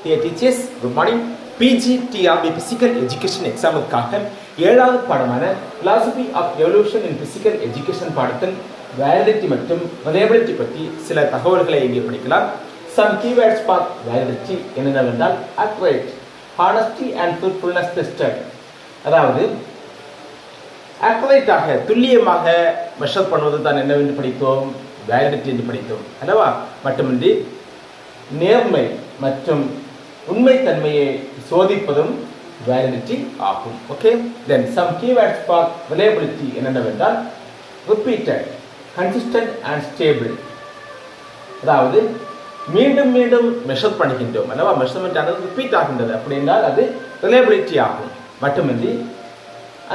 Dear teachers, good morning. PGTRB Physical Education எக்ஸாமுக்காக 7வது பாடமான Philosophy of Evolution in Physical Education பாடத்தில் validity மற்றும் reliability பற்றி சில தகவல்களை இங்கே படிக்கலாம். Some keywords for validity என்னவென்றால் accurate, honesty and truthfulness tested. அதாவது accurate ஆக துல்லியமாக மெஷர் பண்ணுவது தான் என்னவென்று படித்தோம், வேலிடிட்டி என்று படித்தோம் அல்லவா. மட்டுமின்றி நேர்மை மற்றும் உண்மைத்தன்மையை சோதிப்பதும் வேலிடிட்டி ஆகும். Okay, then some keywords for reliability என்னென்னவென்றால் ரிப்பீட்டட், கன்சிஸ்டன்ட் அண்ட் ஸ்டேபிள். அதாவது மீண்டும் மீண்டும் மெஷர் பண்ணுகின்றோம் அல்லவா, மெஷர்மெண்ட் ஆனது ரிப்பீட் ஆகின்றது அப்படின்னால் அது ரிலையபிலிட்டி ஆகும். மட்டுமின்றி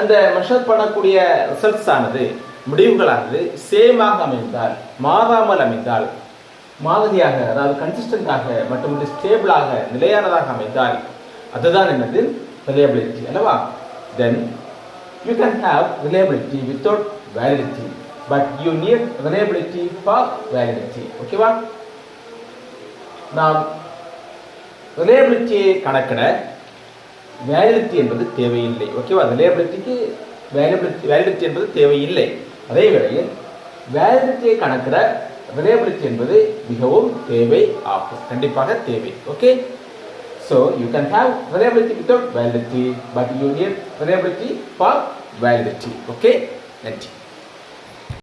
அந்த மெஷர் பண்ணக்கூடிய ரிசல்ட்ஸ் ஆனது, முடிவுகளானது சேமாக அமைந்தால், மாறாமல் அமைந்தால், மாதிரியாக அதாவது கன்சிஸ்டன்டாக மற்றும் ஸ்டேபிளாக நிலையானதாக அமைந்தால் அதுதான் என்னது ரிலையபிலிட்டி அல்லவா. Then you can have reliability without validity, but you need reliability for validity. ஓகேவா, நாம் ரிலையபிலிட்டியை கணக்கிட வேலிடிட்டி என்பது தேவையில்லை. ஓகேவா, ரிலையபிலிட்டிக்கு வேலிடிட்டி என்பது தேவையில்லை. அதே வேளையில் வேலிடிட்டியை கணக்கிட ரிலையபிலிட்டி என்பது மிகவும் தேவை ஆகும், கண்டிப்பாக தேவை. Okay, so you can have reliability without validity, but you need reliability for validity. Okay, நன்றி.